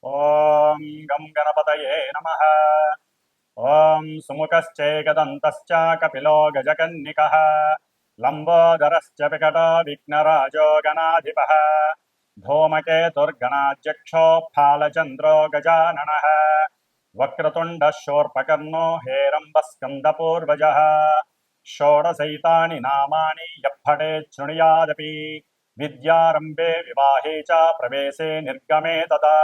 ఓం గం గణపతయే నమః. ఓం సుముఖశ్చేకదంతశ్చ కపిలో గజకన్నికః లంబోదరశ్చ వికటో విఘ్నరాజో గణాధిపః धूमकेतुर्गणाध्यक्षो फालचन्द्रो गजाननः वक्रतुण्डः शूर्पकर्णो हेरम्बस्कन्दपूर्वजः षोडशैतानि नामानि यः शृणुयादपि विद्यारम्भे विवाहे च प्रवेशे निर्गमे तथा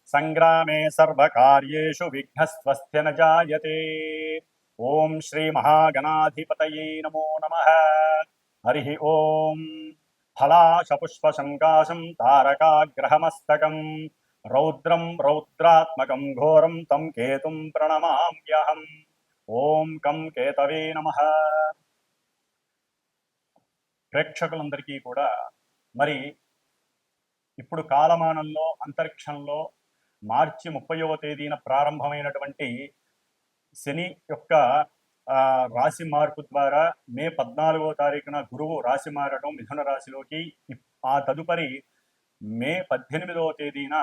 संग्रामे सर्वकार्येषु विघ्नस्त्वस्य न जायते। ओम श्री महागणाधिपतये नमो नमः। हरि ओम। फलाशपुष्पशङ्काशं तारकाग्रहमस्तकं रौद्रं रौद्रात्मकं घोरं तं केतुं प्रणमाम्यहम्। ఓం కం కేతవే నమః. ప్రేక్షకులందరికీ కూడా మరి ఇప్పుడు కాలమానంలో అంతరిక్షంలో మార్చి 30వ తేదీన ప్రారంభమైనటువంటి శని యొక్క రాశి మార్పు ద్వారా మే 14వ తారీఖున గురువు రాశి మారడం మిథున రాశిలోకి, ఆ తదుపరి మే 18వ తేదీన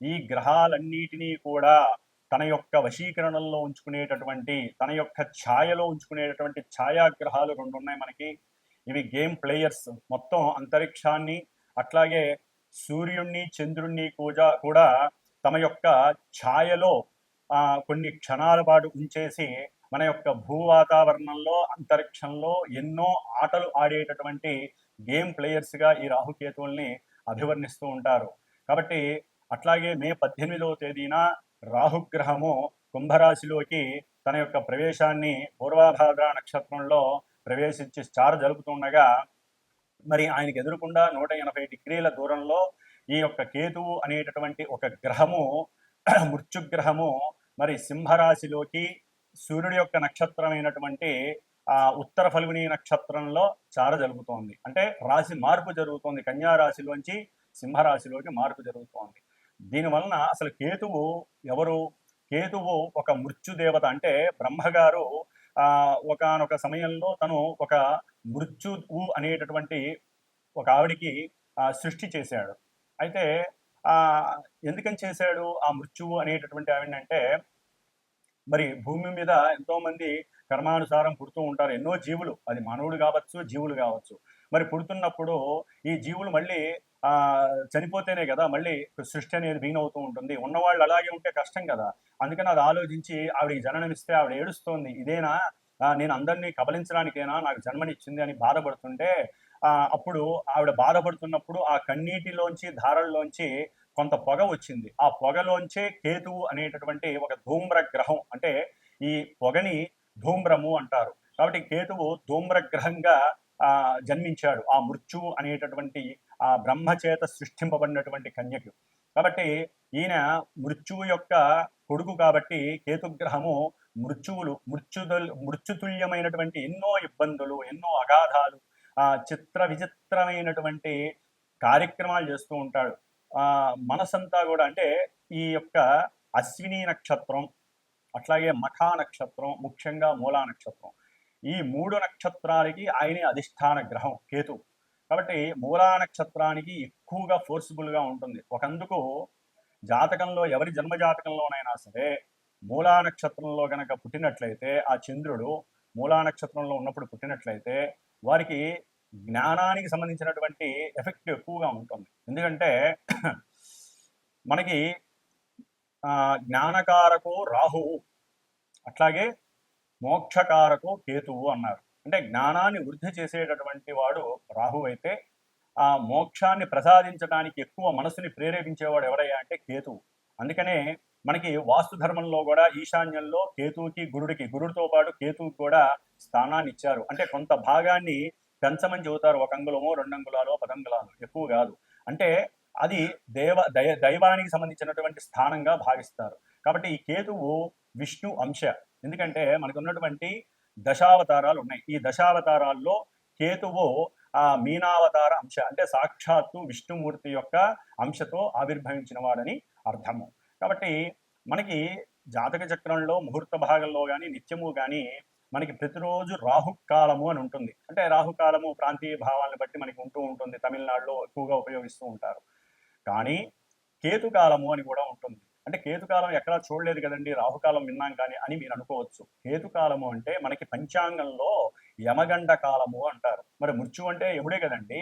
ఈ గ్రహాలన్నిటినీ కూడా తన యొక్క వశీకరణంలో ఉంచుకునేటటువంటి, తన యొక్క ఛాయలో ఉంచుకునేటటువంటి ఛాయాగ్రహాలు రెండు ఉన్నాయి మనకి. ఇవి గేమ్ ప్లేయర్స్. మొత్తం అంతరిక్షాన్ని అట్లాగే సూర్యుణ్ణి చంద్రుణ్ణి కూడా తమ యొక్క ఛాయలో కొన్ని క్షణాల పాటు ఉంచేసి మన యొక్క భూ వాతావరణంలో అంతరిక్షంలో ఎన్నో ఆటలు ఆడేటటువంటి గేమ్ ప్లేయర్స్గా ఈ రాహుకేతువుల్ని అభివర్ణిస్తూ ఉంటారు. కాబట్టి అట్లాగే మే 18వ తేదీన రాహుగ్రహము కుంభరాశిలోకి తన యొక్క ప్రవేశాన్ని పూర్వభాద్ర నక్షత్రంలో ప్రవేశించి స్టార్ జరుపుతుండగా, మరి ఆయనకు ఎదురుకుండా 180 డిగ్రీల దూరంలో ఈ యొక్క కేతువు అనేటటువంటి ఒక గ్రహము, మృత్యుగ్రహము, మరి సింహరాశిలోకి సూర్యుడి యొక్క నక్షత్రమైనటువంటి ఉత్తర ఫల్గుని నక్షత్రంలో చార జరుగుతోంది. అంటే రాశి మార్పు జరుగుతోంది. కన్యా రాశిలోంచి సింహరాశిలోకి మార్పు జరుగుతోంది. దీనివలన అసలు కేతువు ఎవరు? కేతువు ఒక మృత్యుదేవత. అంటే బ్రహ్మగారు ఒకానొక సమయంలో తను ఒక మృత్యువు అనేటటువంటి ఒక ఆవిడికి సృష్టి చేశాడు. అయితే ఎందుకని చేశాడు ఆ మృత్యువు అనేటటువంటి ఆవిడంటే, మరి భూమి మీద ఎంతో మంది కర్మానుసారం పుడుతూ ఉంటారు. ఎన్నో జీవులు, అది మానవుడు కావచ్చు, జీవులు కావచ్చు. మరి పుడుతున్నప్పుడు ఈ జీవులు మళ్ళీ చనిపోతేనే కదా మళ్ళీ సృష్టి అనేది వీణవుతూ ఉంటుంది. ఉన్నవాళ్ళు అలాగే ఉంటే కష్టం కదా. అందుకని అది ఆలోచించి ఆవిడకి జననమిస్తే ఆవిడ ఏడుస్తోంది, ఇదేనా నేను అందరినీ కబలించడానికేనా నాకు జన్మనిచ్చింది అని బాధపడుతుంటే, అప్పుడు ఆవిడ బాధపడుతున్నప్పుడు ఆ కన్నీటిలోంచి ధారల్లోంచి కొంత పొగ వచ్చింది. ఆ పొగలోంచే కేతువు అనేటటువంటి ఒక ధూమ్ర గ్రహం, అంటే ఈ పొగని ధూమ్రము అంటారు. కాబట్టి కేతువు ధూమ్రగ్రహంగా జన్మించాడు ఆ మృత్యువు అనేటటువంటి ఆ బ్రహ్మచేత సృష్టింపబడినటువంటి కన్యకు. కాబట్టి ఈయన మృత్యువు యొక్క కొడుకు కాబట్టి కేతుగ్రహము మృత్యుతుల్యమైనటువంటి ఎన్నో ఇబ్బందులు, ఎన్నో అగాధాలు, చిత్ర విచిత్రమైనటువంటి కార్యక్రమాలు చేస్తూ ఉంటాడు. మనసంతా కూడా, అంటే ఈ యొక్క అశ్విని నక్షత్రం, అట్లాగే మఖా నక్షత్రం, ముఖ్యంగా మూలా నక్షత్రం, ఈ 3 నక్షత్రాలకి ఆయనే అధిష్టాన గ్రహం కేతు. కాబట్టి మూలా నక్షత్రానికి ఎక్కువగా ఫోర్సిబుల్గా ఉంటుంది. ఒకందుకు జాతకంలో ఎవరి జన్మజాతకంలోనైనా సరే మూలా నక్షత్రంలో గనక పుట్టినట్లయితే, ఆ చంద్రుడు మూలా నక్షత్రంలో ఉన్నప్పుడు పుట్టినట్లయితే వారికి జ్ఞానానికి సంబంధించినటువంటి ఎఫెక్ట్ ఎక్కువగా ఉంటుంది. ఎందుకంటే మనకి జ్ఞానకారకు రాహువు, అట్లాగే మోక్షకారకు కేతువు అన్నారు. అంటే జ్ఞానాన్ని వృద్ధి చేసేటటువంటి వాడు రాహు అయితే, ఆ మోక్షాన్ని ప్రసాదించడానికి ఎక్కువ మనసుని ప్రేరేపించేవాడు ఎవరయ్యా అంటే కేతువు. అందుకనే మనకి వాస్తు ధర్మంలో కూడా ఈశాన్యంలో కేతువుకి గురుడికి, గురుడితో పాటు కేతువుకి కూడా స్థానాన్ని ఇచ్చారు. అంటే కొంత భాగాన్ని పెంచమని చెబుతారు. 1 అంగుళమో 2 అంగుళాలో 10 అంగుళాలు, ఎక్కువ కాదు. అంటే అది దైవానికి సంబంధించినటువంటి స్థానంగా భావిస్తారు. కాబట్టి ఈ కేతువు విష్ణు అంశ. ఎందుకంటే మనకు ఉన్నటువంటి దశావతారాలు ఉన్నాయి. ఈ దశావతారాల్లో కేతువు మీనావతార అంశ, అంటే సాక్షాత్తు విష్ణుమూర్తి యొక్క అంశతో ఆవిర్భవించిన వాడని అర్థము. కాబట్టి మనకి జాతక చక్రంలో ముహూర్త భాగంలో కానీ నిత్యము కానీ మనకి ప్రతిరోజు రాహుకాలము అని ఉంటుంది. అంటే రాహుకాలము ప్రాంతీయ భావాలను బట్టి మనకి ఉంటూ ఉంటుంది. తమిళనాడులో ఎక్కువగా ఉపయోగిస్తూ ఉంటారు. కానీ కేతుకాలము అని కూడా ఉంటుంది. అంటే కేతుకాలం ఎక్కడా చూడలేదు కదండి, రాహుకాలం విన్నాం కానీ అని మీరు అనుకోవచ్చు. కేతుకాలము అంటే మనకి పంచాంగంలో యమగండ కాలము అంటారు. మరి మృత్యు అంటే యముడే కదండి.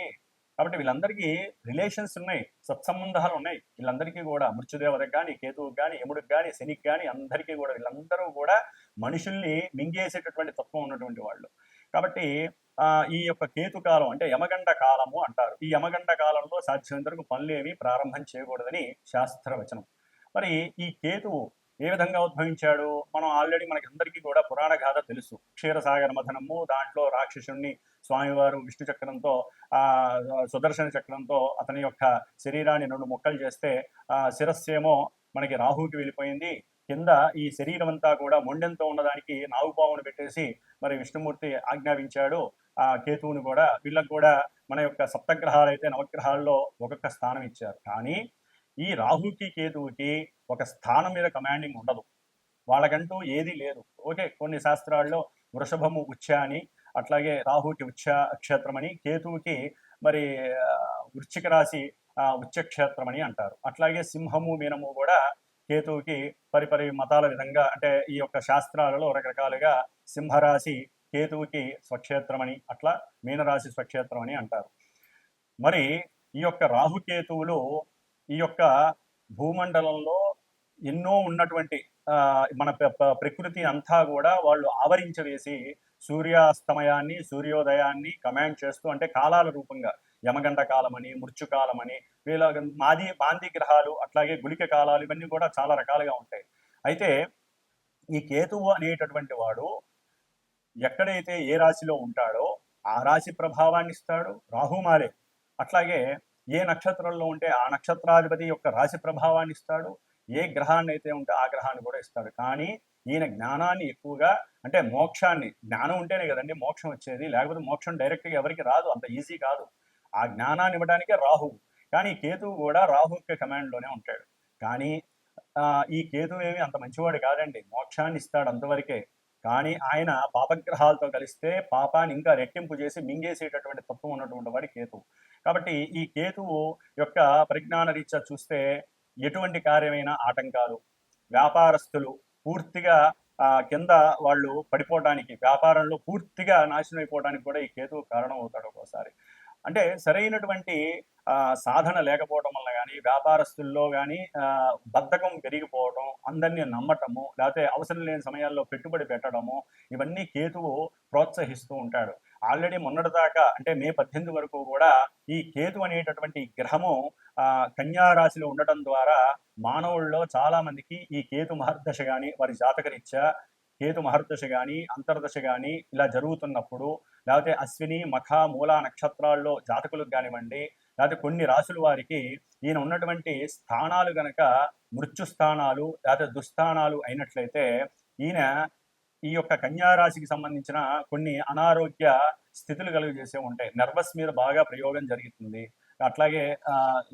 కాబట్టి వీళ్ళందరికీ రిలేషన్స్ ఉన్నాయి, సత్సంబంధాలు ఉన్నాయి. వీళ్ళందరికీ కూడా మృత్యుదేవతకు కానీ, కేతువుకి కానీ, యముడికి కానీ, శనికి కానీ అందరికీ కూడా వీళ్ళందరూ కూడా మనుషుల్ని మింగేసేటటువంటి తత్వం ఉన్నటువంటి వాళ్ళు. కాబట్టి ఈ యొక్క కేతుకాలం అంటే యమగండ కాలము అంటారు. ఈ యమగండ కాలంలో సాధ్యమైనంత వరకు పనులేమి ప్రారంభం చేయకూడదని శాస్త్రవచనం. మరి ఈ కేతువు ఏ విధంగా ఉద్భవించాడు? మనం ఆల్రెడీ మనకి అందరికీ కూడా పురాణ గాథ తెలుసు. క్షీరసాగర మథనము, దాంట్లో రాక్షసుణ్ణి స్వామివారు విష్ణు చక్రంతో సుదర్శన చక్రంతో అతని యొక్క శరీరాన్ని 2 ముక్కలు చేస్తే శిరస్సేమో మనకి రాహుకి వెళ్ళిపోయింది. కింద ఈ శరీరం అంతా కూడా మొండెంతో ఉన్నదానికి నాగుపావును పెట్టేసి మరి విష్ణుమూర్తి ఆజ్ఞాపించాడు ఆ కేతువుని కూడా. వీళ్ళకు కూడా మన యొక్క సప్తగ్రహాలు అయితే నవగ్రహాల్లో ఒక్కొక్క స్థానం ఇచ్చారు. కానీ ఈ రాహుకి కేతువుకి ఒక స్థానం మీద కమాండింగ్ ఉండదు, వాళ్ళకంటూ ఏది లేదు. ఓకే, కొన్ని శాస్త్రాల్లో వృషభము ఉచ్చ అని, అట్లాగే రాహుకి ఉచ్చ క్షేత్రం అని, కేతువుకి మరి వృశ్చిక రాశి ఉచ్చక్షేత్రం అని అంటారు. అట్లాగే సింహము మీనము కూడా కేతువుకి పరిపరి మతాల విధంగా అంటే ఈ యొక్క శాస్త్రాలలో రకరకాలుగా సింహరాశి కేతువుకి స్వక్షేత్రం అని, అట్లా మీనరాశి స్వక్షేత్రం అని అంటారు. మరి ఈ యొక్క రాహుకేతువులు ఈ యొక్క భూమండలంలో ఎన్నో ఉన్నటువంటి మన ప్రకృతి అంతా కూడా వాళ్ళు ఆవరించవేసి సూర్యాస్తమయాన్ని సూర్యోదయాన్ని కమాండ్ చేస్తూ, అంటే కాలాల రూపంగా యమగండ కాలమని, మృత్యుకాలమని, వీళ్ళ మాంది గ్రహాలు, అట్లాగే గుళిక కాలాలు, ఇవన్నీ కూడా చాలా రకాలుగా ఉంటాయి. అయితే ఈ కేతువు అనేటటువంటి వాడు ఎక్కడైతే ఏ రాశిలో ఉంటాడో ఆ రాశి ప్రభావాన్ని ఇస్తాడు, రాహుమాలే. అట్లాగే ఏ నక్షత్రంలో ఉంటే ఆ నక్షత్రాధిపతి యొక్క రాశి ప్రభావాన్ని ఇస్తాడు, ఏ గ్రహాన్ని అయితే ఉంటే ఆ గ్రహాన్ని కూడా ఇస్తాడు. కానీ ఈయన జ్ఞానాన్ని ఎక్కువగా, అంటే మోక్షాన్ని, జ్ఞానం ఉంటేనే కదండి మోక్షం వచ్చేది, లేకపోతే మోక్షం డైరెక్ట్గా ఎవరికి రాదు, అంత ఈజీ కాదు. ఆ జ్ఞానాన్ని ఇవ్వడానికే రాహువు. కానీ కేతువు కూడా రాహు యొక్క కమాండ్లోనే ఉంటాడు. కానీ ఈ కేతువు ఏమి అంత మంచివాడు కాదండి, మోక్షాన్ని ఇస్తాడు అంతవరకే. కానీ ఆయన పాపగ్రహాలతో కలిస్తే పాపాన్ని ఇంకా రెట్టింపు చేసి మింగేసేటటువంటి తత్వం ఉన్నటువంటి వాడి కేతువు. కాబట్టి ఈ కేతువు యొక్క పరిజ్ఞాన రీత్యా చూస్తే ఎటువంటి కార్యమైన ఆటంకాలు, వ్యాపారస్తులు పూర్తిగా కింద వాళ్ళు పడిపోవడానికి, వ్యాపారంలో పూర్తిగా నాశనం అయిపోవడానికి కూడా ఈ కేతువు కారణం అవుతాడు ఒక్కోసారి. అంటే సరైనటువంటి సాధన లేకపోవడం వల్ల కానీ, వ్యాపారస్తుల్లో కానీ బద్ధకం పెరిగిపోవడం, అందరినీ నమ్మటము, లేకపోతే అవసరం లేని సమయాల్లో పెట్టుబడి పెట్టడము, ఇవన్నీ కేతువు ప్రోత్సహిస్తూ ఉంటాడు. ఆల్రెడీ మొన్నటిదాకా అంటే మే 18 వరకు కూడా ఈ కేతు అనేటటువంటి గ్రహము కన్యారాశిలో ఉండటం ద్వారా మానవుల్లో చాలా మందికి ఈ కేతు మహర్దశ కానీ, వారి జాతకరీత్యా కేతు మహర్దశ కానీ, అంతర్దశ కానీ ఇలా జరుగుతున్నప్పుడు, లేకపోతే అశ్విని మఖ మూల నక్షత్రాల్లో జాతకులకు కానివ్వండి, లేకపోతే కొన్ని రాశుల వారికి ఈయన ఉన్నటువంటి స్థానాలు గనక మృత్యు స్థానాలు లేకపోతే దుస్థానాలు అయినట్లయితే ఈయన ఈ యొక్క కన్యారాశికి సంబంధించిన కొన్ని అనారోగ్య స్థితులు కలుగజేసే ఉంటాయి. నర్వస్ మీద బాగా ప్రయోగం జరుగుతుంది. అట్లాగే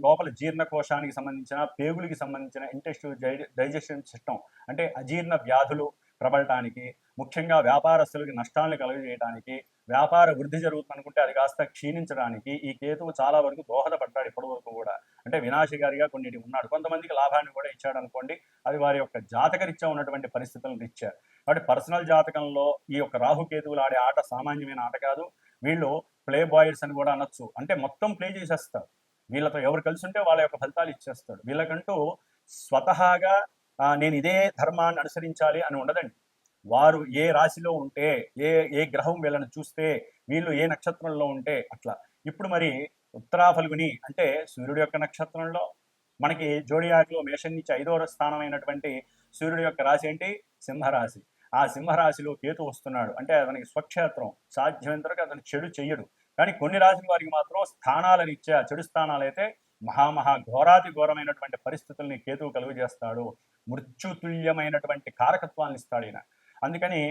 లోపల జీర్ణకోశానికి సంబంధించిన, పేగులకి సంబంధించిన ఇంటెస్టివ్ డైజెషన్ సిస్టమ్ అంటే అజీర్ణ వ్యాధులు ప్రబలటానికి, ముఖ్యంగా వ్యాపారస్తులకి నష్టాలను కలుగజేయడానికి, వ్యాపార వృద్ధి జరుగుతుంది అనుకుంటే అది కాస్త క్షీణించడానికి ఈ కేతువు చాలా వరకు దోహదపడ్డాడు ఇప్పటి వరకు కూడా. అంటే వినాశకారిగా కొన్నిటి ఉన్నాడు. కొంతమందికి లాభాన్ని కూడా ఇచ్చాడు అనుకోండి, అది వారి యొక్క జాతకరీత్యా ఉన్నటువంటి పరిస్థితులను ఇచ్చారు. కాబట్టి పర్సనల్ జాతకంలో ఈ యొక్క రాహుకేతువులు ఆడే ఆట సామాన్యమైన ఆట కాదు. వీళ్ళు ప్లే బాయ్స్ అని కూడా అనొచ్చు. అంటే మొత్తం ప్లే చేసేస్తారు. వీళ్ళతో ఎవరు కలిసి ఉంటే వాళ్ళ యొక్క ఫలితాలు ఇచ్చేస్తాడు. వీళ్ళకంటూ స్వతహాగా నేను ఇదే ధర్మాన్ని అనుసరించాలి అని ఉండదండి. వారు ఏ రాశిలో ఉంటే, ఏ గ్రహం వీళ్ళని చూస్తే, వీళ్ళు ఏ నక్షత్రంలో ఉంటే అట్లా. ఇప్పుడు మరి ఉత్తరాఫల్గుని అంటే సూర్యుడి యొక్క నక్షత్రంలో మనకి జోడియాక్లో మేషం నుంచి 5వ స్థానమైనటువంటి సూర్యుడి యొక్క రాశి ఏంటి? సింహరాశి. ఆ సింహరాశిలో కేతు వస్తున్నాడు అంటే అతనికి స్వక్షేత్రం. సాధ్యమైనంత వరకు అతను చెడు చెయ్యడు. కానీ కొన్ని రాశుల వారికి మాత్రం స్థానాల రీత్యా చెడు స్థానాలు అయితే ఘోరాతి ఘోరమైనటువంటి పరిస్థితుల్ని కేతువు కలుగు చేస్తాడు. మృత్యుతుల్యమైనటువంటి కారకత్వాన్ని ఇస్తాడు ఈయన. అందుకని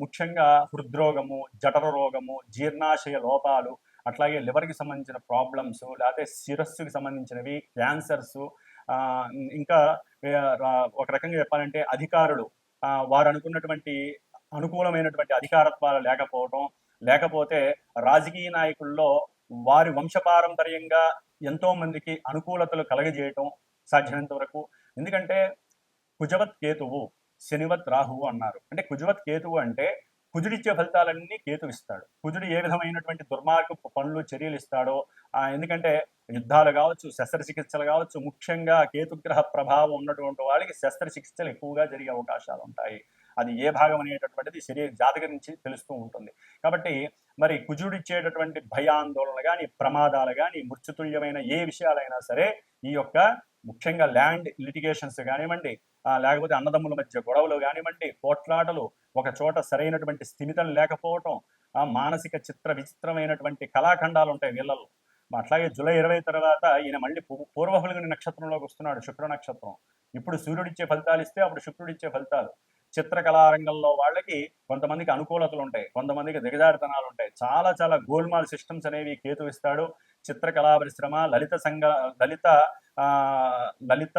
ముఖ్యంగా హృద్రోగము, జఠర రోగము, జీర్ణాశయ లోపాలు, అట్లాగే లివర్కి సంబంధించిన ప్రాబ్లమ్స్, లేకపోతే శిరస్సుకి సంబంధించినవి, క్యాన్సర్స్, ఇంకా ఒక రకంగా చెప్పాలంటే అధికారులు వారు అనుకున్నటువంటి అనుకూలమైనటువంటి అధికారత్వాలు లేకపోవడం, లేకపోతే రాజకీయ నాయకుల్లో వారి వంశపారంపర్యంగా ఎంతో మందికి అనుకూలతలు కలగజేయటం, సాధ్యమైనంత వరకు. ఎందుకంటే కుజవత్ కేతువు శనివత్ రాహువు అన్నారు. అంటే కుజవత్ కేతువు అంటే కుజుడిచ్చే ఫలితాలన్నీ కేతు ఇస్తాడు. కుజుడు ఏ విధమైనటువంటి దుర్మార్గపు పనులు చర్యలు ఇస్తాడో, ఎందుకంటే యుద్ధాలు కావచ్చు, శస్త్రచికిత్సలు కావచ్చు, ముఖ్యంగా కేతుగ్రహ ప్రభావం ఉన్నటువంటి వాళ్ళకి శస్త్రచికిత్సలు ఎక్కువగా జరిగే అవకాశాలు ఉంటాయి. అది ఏ భాగం అనేటటువంటిది శరీర జాతక నుంచి తెలుస్తూ ఉంటుంది. కాబట్టి మరి కుజుడిచ్చేటటువంటి భయాందోళనలు కానీ, ప్రమాదాలు కానీ, మృత్యుతుల్యమైన ఏ విషయాలైనా సరే ఈ యొక్క ముఖ్యంగా ల్యాండ్ లిటిగేషన్స్ కానివ్వండి, లేకపోతే అన్నదమ్ముల మధ్య గొడవలు కానివ్వండి, పోట్లాటలు, ఒక చోట సరైనటువంటి స్థిమితం లేకపోవటం, మానసిక చిత్ర విచిత్రమైనటువంటి కళాఖండాలు ఉంటాయి వీళ్ళలో. అట్లాగే జూలై 20 తర్వాత ఈయన మళ్ళీ పూర్వఫల్గుని నక్షత్రంలోకి వస్తున్నాడు, శుక్ర నక్షత్రం. ఇప్పుడు సూర్యుడిచ్చే ఫలితాలు ఇస్తే అప్పుడు శుక్రుడిచ్చే ఫలితాలు. చిత్రకళారంగంలో వాళ్ళకి కొంతమందికి అనుకూలతలు ఉంటాయి, కొంతమందికి దిగజారితనాలు ఉంటాయి. చాలా చాలా గోల్మాల్ సిస్టమ్స్ అనేవి కేతు ఇస్తాడు. చిత్రకళా పరిశ్రమ, లలిత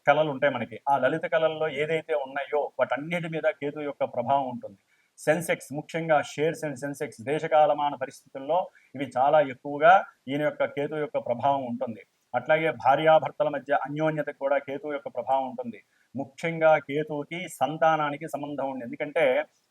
కళలు ఉంటాయి మనకి. ఆ లలిత కళల్లో ఏదైతే ఉన్నాయో వాటన్నిటి మీద కేతు యొక్క ప్రభావం ఉంటుంది. సెన్సెక్స్, ముఖ్యంగా షేర్స్ అండ్ సెన్సెక్స్ దేశకాలమాన పరిస్థితుల్లో ఇవి చాలా ఎక్కువగా ఈయన యొక్క కేతు యొక్క ప్రభావం ఉంటుంది. అట్లాగే భార్యాభర్తల మధ్య అన్యోన్యతకు కూడా కేతు యొక్క ప్రభావం ఉంటుంది. ముఖ్యంగా కేతువుకి సంతానానికి సంబంధం ఉంది. ఎందుకంటే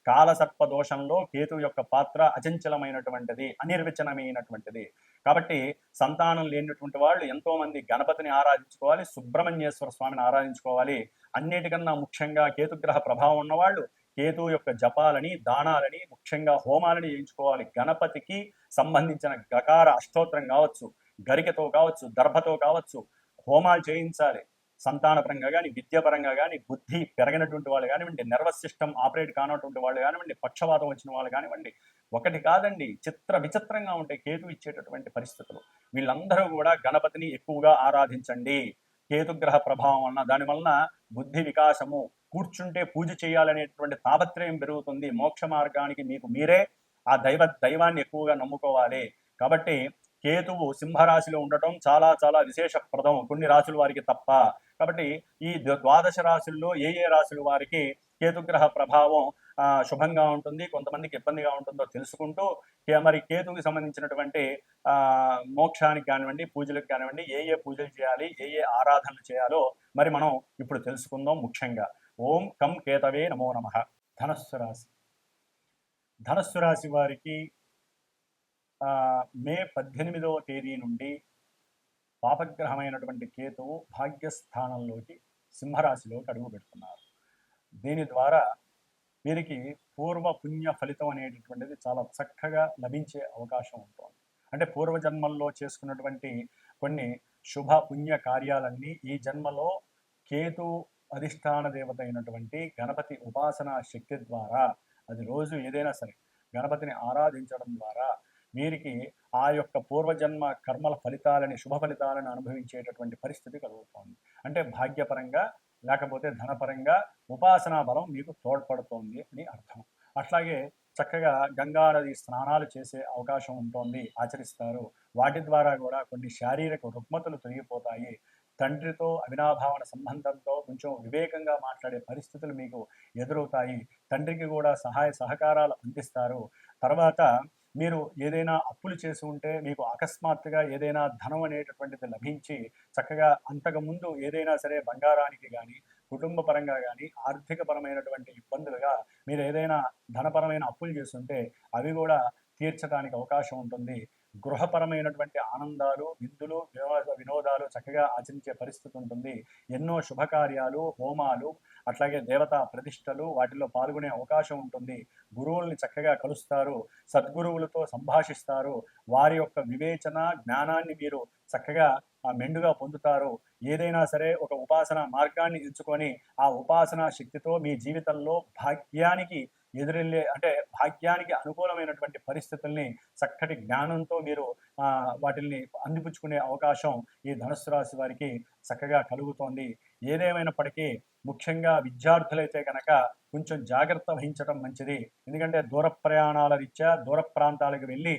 కాలసర్ప దోషంలో కేతు యొక్క పాత్ర అచంచలమైనటువంటిది, అనిర్వచనమైనటువంటిది. కాబట్టి సంతానం లేనటువంటి వాళ్ళు ఎంతో మంది గణపతిని ఆరాధించుకోవాలి, సుబ్రహ్మణ్యేశ్వర స్వామిని ఆరాధించుకోవాలి. అన్నిటికన్నా ముఖ్యంగా కేతుగ్రహ ప్రభావం ఉన్నవాళ్ళు కేతు యొక్క జపాలని, దానాలని, ముఖ్యంగా హోమాలని చేయించుకోవాలి. గణపతికి సంబంధించిన గకార అష్టోత్తరం కావచ్చు, గరికతో కావచ్చు, దర్భతో కావచ్చు, హోమాలు చేయించాలి. సంతానపరంగా కానీ, విద్యాపరంగా కానీ, బుద్ధి పెరగినటువంటి వాళ్ళు కానివ్వండి, నర్వస్ సిస్టమ్ ఆపరేట్ కానటువంటి వాళ్ళు కానివ్వండి, పక్షవాతం వచ్చిన వాళ్ళు కానివ్వండి, ఒకటి కాదండి, విచిత్రంగా ఉంటాయి కేతు ఇచ్చేటటువంటి పరిస్థితులు. వీళ్ళందరూ కూడా గణపతిని ఎక్కువగా ఆరాధించండి. కేతుగ్రహ ప్రభావం వలన, దానివలన బుద్ధి వికాసము, కూర్చుంటే పూజ చేయాలనేటువంటి తాపత్రయం పెరుగుతుంది. మోక్ష మార్గానికి మీకు మీరే ఆ దైవాన్ని ఎక్కువగా నమ్ముకోవాలి. కాబట్టి కేతువు సింహరాశిలో ఉండటం చాలా చాలా విశేషప్రదం, కొన్ని రాశుల వారికి తప్ప. కాబట్టి ఈ ద్వాదశ రాశుల్లో ఏ రాశుల వారికి కేతుగ్రహ ప్రభావం శుభంగా ఉంటుంది, కొంతమందికి ఇబ్బందిగా ఉంటుందో తెలుసుకుంటూ, మరి కేతువుకి సంబంధించినటువంటి మోక్షానికి కానివ్వండి, పూజలకు కానివ్వండి, ఏ పూజలు చేయాలి, ఏ ఆరాధనలు చేయాలో మరి మనం ఇప్పుడు తెలుసుకుందాం. ముఖ్యంగా ఓం కం కేతవే నమో నమః. ధనస్సు రాశి వారికి మే 18వ తేదీ నుండి పాపగ్రహమైనటువంటి కేతువు భాగ్యస్థానంలోకి సింహరాశిలోకి అడుగు పెడుతున్నారు. దీని ద్వారా వీరికి పూర్వ పుణ్య ఫలితం అనేటటువంటిది చాలా చక్కగా లభించే అవకాశం ఉంటుంది. అంటే పూర్వజన్మల్లో చేసుకున్నటువంటి కొన్ని శుభ పుణ్య కార్యాలన్నీ ఈ జన్మలో కేతు అధిష్టాన దేవత అయినటువంటి గణపతి ఉపాసనా శక్తి ద్వారా, అది రోజు ఏదైనా సరే గణపతిని ఆరాధించడం ద్వారా వీరికి ఆ యొక్క పూర్వజన్మ కర్మల ఫలితాలని, శుభ ఫలితాలను అనుభవించేటటువంటి పరిస్థితి కలుగుతోంది. అంటే భాగ్యపరంగా లేకపోతే ధనపరంగా ఉపాసనా బలం మీకు తోడ్పడుతోంది అని అర్థం. అట్లాగే చక్కగా గంగా నది స్నానాలు చేసే అవకాశం ఉంటుంది, ఆచరిస్తారు. వాటి ద్వారా కూడా కొన్ని శారీరక రుగ్మతలు తొలగిపోతాయి. తండ్రితో అవినాభావన సంబంధంతో కొంచెం వివేకంగా మాట్లాడే పరిస్థితులు మీకు ఎదురవుతాయి. తండ్రికి కూడా సహాయ సహకారాలు అందిస్తారు. తర్వాత మీరు ఏదైనా అప్పులు చేసి ఉంటే మీకు అకస్మాత్తుగా ఏదైనా ధనం అనేటటువంటిది లభించి చక్కగా అంతకుముందు ఏదైనా సరే బంగారానికి కానీ, కుటుంబ పరంగా కానీ, ఆర్థిక పరమైనటువంటి ఇబ్బందులుగా మీరు ఏదైనా ధనపరమైన అప్పులు చేస్తుంటే అవి కూడా తీర్చడానికి అవకాశం ఉంటుంది. గృహపరమైనటువంటి ఆనందాలు, విందులు, వినోదాలు చక్కగా ఆచరించే పరిస్థితి ఉంటుంది. ఎన్నో శుభకార్యాలు, హోమాలు, అట్లాగే దేవతా ప్రతిష్టలు వాటిల్లో పాల్గొనే అవకాశం ఉంటుంది. గురువుల్ని చక్కగా కలుస్తారు, సద్గురువులతో సంభాషిస్తారు. వారి యొక్క వివేచన జ్ఞానాన్ని మీరు చక్కగా మెండుగా పొందుతారు. ఏదైనా సరే ఒక ఉపాసన మార్గాన్ని ఎంచుకొని ఆ ఉపాసనా శక్తితో మీ జీవితంలో భాగ్యానికి అంటే భాగ్యానికి అనుకూలమైనటువంటి పరిస్థితుల్ని చక్కటి జ్ఞానంతో మీరు వాటిల్ని అందిపుచ్చుకునే అవకాశం ఈ ధనుస్సు రాశి వారికి చక్కగా కలుగుతోంది. ఏదేమైనప్పటికీ ముఖ్యంగా విద్యార్థులైతే కనుక కొంచెం జాగ్రత్త వహించడం మంచిది. ఎందుకంటే దూర ప్రయాణాల రీత్యా దూర ప్రాంతాలకు వెళ్ళి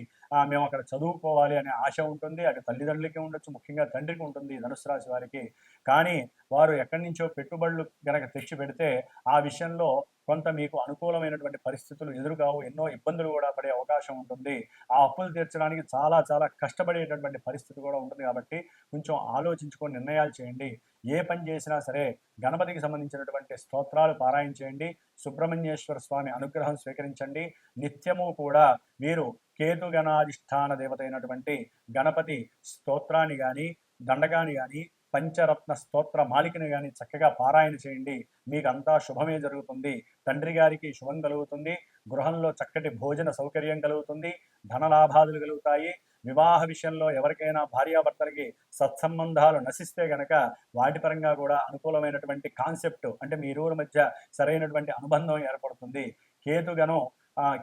మేము అక్కడ చదువుకోవాలి అనే ఆశ ఉంటుంది. అటు తల్లిదండ్రులకి ఉండొచ్చు, ముఖ్యంగా తండ్రికి ఉంటుంది ధనుసు రాశి వారికి. కానీ వారు ఎక్కడి నుంచో పెట్టుబడులు గనక తెచ్చి పెడితే ఆ విషయంలో కొంత మీకు అనుకూలమైనటువంటి పరిస్థితులు ఎదురుకావు. ఎన్నో ఇబ్బందులు కూడా పడే అవకాశం ఉంటుంది. ఆ అప్పులు తీర్చడానికి చాలా చాలా కష్టపడేటటువంటి పరిస్థితి కూడా ఉంటుంది. కాబట్టి కొంచెం ఆలోచించుకొని నిర్ణయాలు చేయండి. ఏ పని చేసినా సరే గణపతికి సంబంధించినటువంటి స్తోత్రాలు పారాయణ చేయండి. సుబ్రహ్మణ్యేశ్వర స్వామి అనుగ్రహం స్వీకరించండి. నిత్యము కూడా మీరు కేతుగణాధిష్టాన దేవత అయినటువంటి గణపతి స్తోత్రాన్ని కానీ, దండకాన్ని కానీ, పంచరత్న స్తోత్ర మాలికని కానీ చక్కగా పారాయణ చేయండి. మీకు అంతా శుభమే జరుగుతుంది. తండ్రి గారికి శుభం కలుగుతుంది. గృహంలో చక్కటి భోజన సౌకర్యం కలుగుతుంది. ధనలాభాదులు కలుగుతాయి. వివాహ విషయంలో ఎవరికైనా భార్యాభర్తలకి సత్సంబంధాలు నశిస్తే గనక వాటి పరంగా కూడా అనుకూలమైనటువంటి కాన్సెప్ట్, అంటే మీ ఇరువురి మధ్య సరైనటువంటి అనుబంధం ఏర్పడుతుంది. కేతుగణం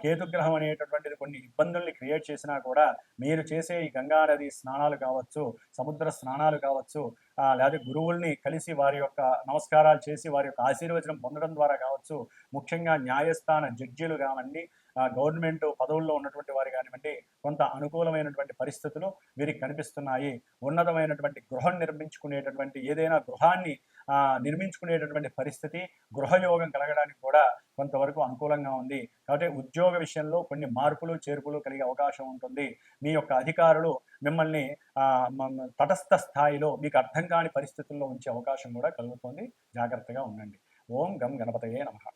కేతుగ్రహం అనేటటువంటిది కొన్ని ఇబ్బందుల్ని క్రియేట్ చేసినా కూడా మీరు చేసే ఈ గంగా నది స్నానాలు కావచ్చు, సముద్ర స్నానాలు కావచ్చు, లేదా గురువుల్ని కలిసి వారి యొక్క నమస్కారాలు చేసి వారి యొక్క ఆశీర్వచనం పొందడం ద్వారా కావచ్చు, ముఖ్యంగా న్యాయస్థాన జడ్జీలు కావండి, గవర్నమెంట్ పదవుల్లో ఉన్నటువంటి వారు కానివ్వండి, కొంత అనుకూలమైనటువంటి పరిస్థితులు వీరికి కనిపిస్తున్నాయి. ఉన్నతమైనటువంటి గృహం నిర్మించుకునేటటువంటి ఏదైనా గృహాన్ని నిర్మించుకునేటటువంటి పరిస్థితి, గృహయోగం కలగడానికి కూడా కొంతవరకు అనుకూలంగా ఉంది. కాబట్టి ఉద్యోగ విషయంలో కొన్ని మార్పులు చేర్పులు కలిగే అవకాశం ఉంటుంది. మీ యొక్క అధికారులు మిమ్మల్ని తటస్థ స్థాయిలో మీకు అర్థం కాని పరిస్థితుల్లో ఉంచే అవకాశం కూడా కలుగుతుంది. జాగ్రత్తగా ఉండండి. ఓం గం గణపతయే నమః.